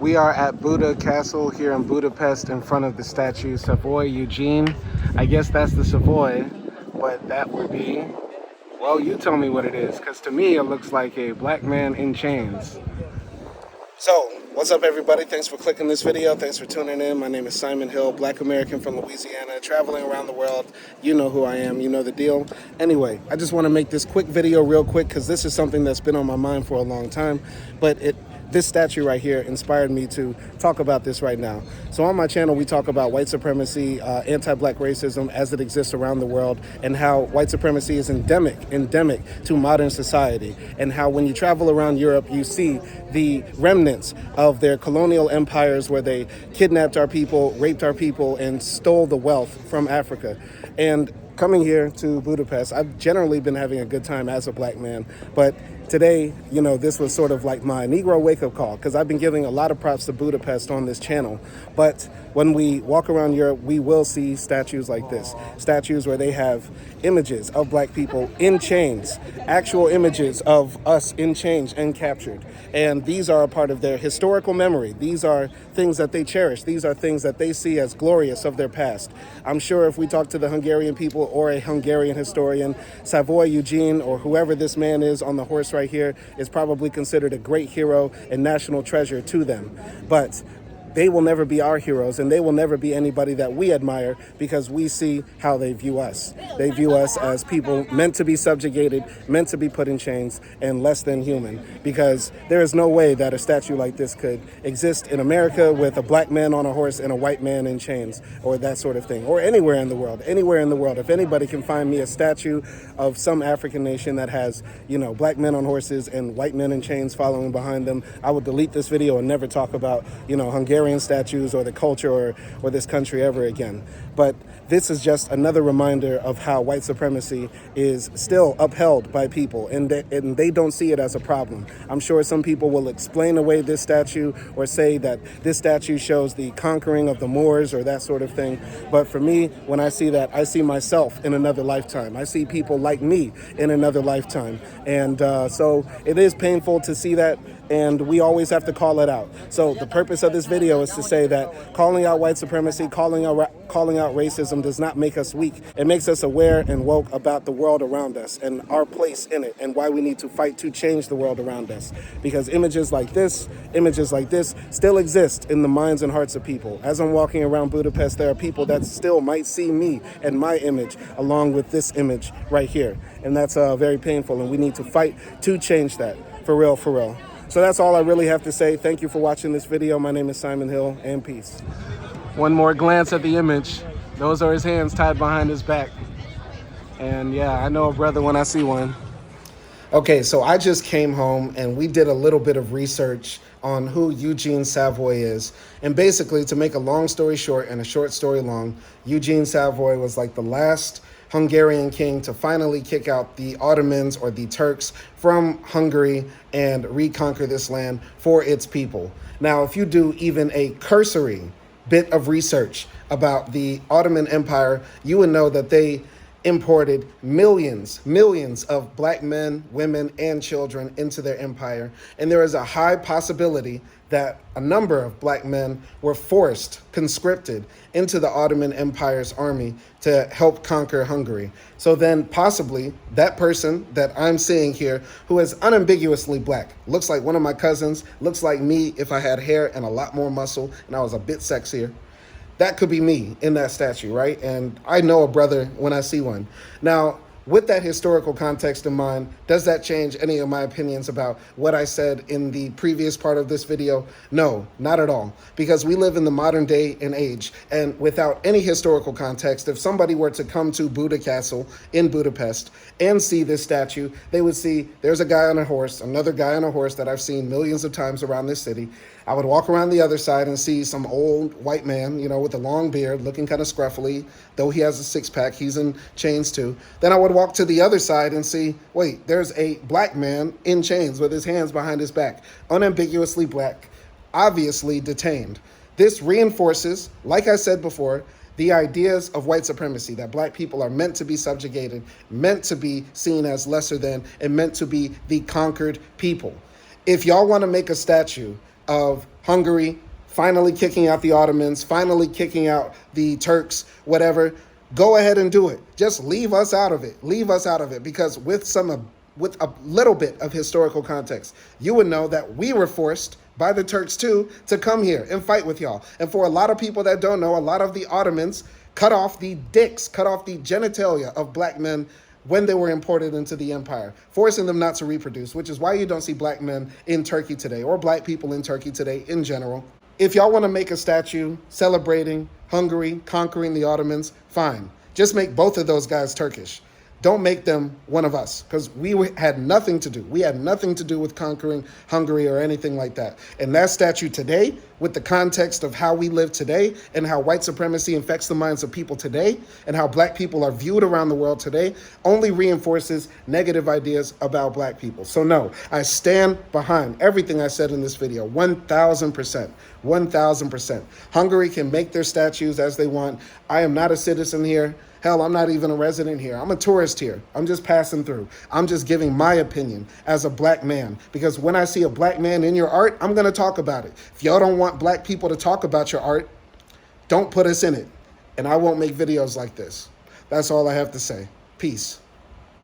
We are at Buda Castle here in Budapest in front of the statue Savoy, Eugene. I guess that's the Savoy, but that would be, well, you tell me what it is, because to me it looks like a black man in chains. So, what's up everybody? Thanks for clicking this video. Thanks for tuning in. My name is Simon Hill, Black American from Louisiana, traveling around the world. You know who I am, you know the deal. Anyway, I just want to make this quick video real quick because this is something that's been on my mind for a long time, but this statue right here inspired me to talk about this right now. So on my channel, we talk about white supremacy, anti-black racism as it exists around the world, and how white supremacy is endemic to modern society, and how when you travel around Europe, you see the remnants of their colonial empires where they kidnapped our people, raped our people, and stole the wealth from Africa. And coming here to Budapest, I've generally been having a good time as a black man, but today, you know, this was sort of like my Negro wake-up call, because I've been giving a lot of props to Budapest on this channel. But when we walk around Europe, we will see statues like this. Statues where they have images of black people in chains, actual images of us in chains and captured. And these are a part of their historical memory. These are things that they cherish. These are things that they see as glorious of their past. I'm sure if we talk to the Hungarian people or a Hungarian historian, Savoy, Eugene, or whoever this man is on the horse right here is probably considered a great hero and national treasure to them. But they will never be our heroes, and they will never be anybody that we admire, because we see how they view us. They view us as people meant to be subjugated, meant to be put in chains, and less than human, because there is no way that a statue like this could exist in America with a black man on a horse and a white man in chains, or that sort of thing, or anywhere in the world. If anybody can find me a statue of some African nation that has, you know, black men on horses and white men in chains following behind them, I will delete this video and never talk about, you know, Hungarian statues or the culture or this country ever again. But this is just another reminder of how white supremacy is still upheld by people, and they don't see it as a problem. I'm sure some people will explain away this statue or say that this statue shows the conquering of the Moors or that sort of thing. But for me, when I see that, I see myself in another lifetime. I see people like me in another lifetime. And so it is painful to see that, and we always have to call it out. So the purpose of this video is to say that calling out white supremacy, calling out racism does not make us weak. It makes us aware and woke about the world around us and our place in it, and why we need to fight to change the world around us. Because images like this still exist in the minds and hearts of people. As I'm walking around Budapest, there are people that still might see me and my image along with this image right here. And that's very painful, and we need to fight to change that, for real, for real. So that's all I really have to say. Thank you for watching this video. My name is Simon Hill, and peace. One more glance at the image. Those are his hands tied behind his back. And yeah, I know a brother when I see one. Okay, so I just came home and we did a little bit of research on who Eugene Savoy is. And basically, to make a long story short and a short story long, Eugene Savoy was like the last Hungarian king to finally kick out the Ottomans or the Turks from Hungary and reconquer this land for its people. Now, if you do even a cursory bit of research about the Ottoman Empire, you would know that they imported millions of black men, women, and children into their empire. And there is a high possibility that a number of black men were conscripted into the Ottoman Empire's army to help conquer Hungary. So then possibly that person that I'm seeing here, who is unambiguously black, looks like one of my cousins, looks like me if I had hair and a lot more muscle and I was a bit sexier. That could be me in that statue, right? And I know a brother when I see one. Now, with that historical context in mind, does that change any of my opinions about what I said in the previous part of this video? No, not at all. Because we live in the modern day and age, and without any historical context, if somebody were to come to Buda Castle in Budapest and see this statue, they would see there's a guy on a horse, another guy on a horse that I've seen millions of times around this city. I would walk around the other side and see some old white man, you know, with a long beard, looking kind of scruffy. Though he has a six-pack, he's in chains too. Then I would walk to the other side and see, wait, there's a black man in chains with his hands behind his back, unambiguously black, obviously detained. This reinforces, like I said before, the ideas of white supremacy, that black people are meant to be subjugated, meant to be seen as lesser than, and meant to be the conquered people. If y'all want to make a statue of Hungary, finally kicking out the Ottomans, finally kicking out the Turks, whatever. Go ahead and do it. Just leave us out of it. Leave us out of it, because with a little bit of historical context, you would know that we were forced by the Turks too to come here and fight with y'all. And for a lot of people that don't know, a lot of the Ottomans cut off the dicks, cut off the genitalia of black men when they were imported into the empire, forcing them not to reproduce, which is why you don't see black men in Turkey today, or black people in Turkey today in general. If y'all want to make a statue celebrating Hungary conquering the Ottomans, fine. Just make both of those guys Turkish. Don't make them one of us, because we had nothing to do. We had nothing to do with conquering Hungary or anything like that. And that statue today, with the context of how we live today and how white supremacy infects the minds of people today and how black people are viewed around the world today, only reinforces negative ideas about black people. So no, I stand behind everything I said in this video, 1,000%. 1,000%. Hungary can make their statues as they want. I am not a citizen here. Hell, I'm not even a resident here. I'm a tourist here. I'm just passing through. I'm just giving my opinion as a black man, because when I see a black man in your art, I'm going to talk about it. If y'all don't want black people to talk about your art, don't put us in it. And I won't make videos like this. That's all I have to say. Peace.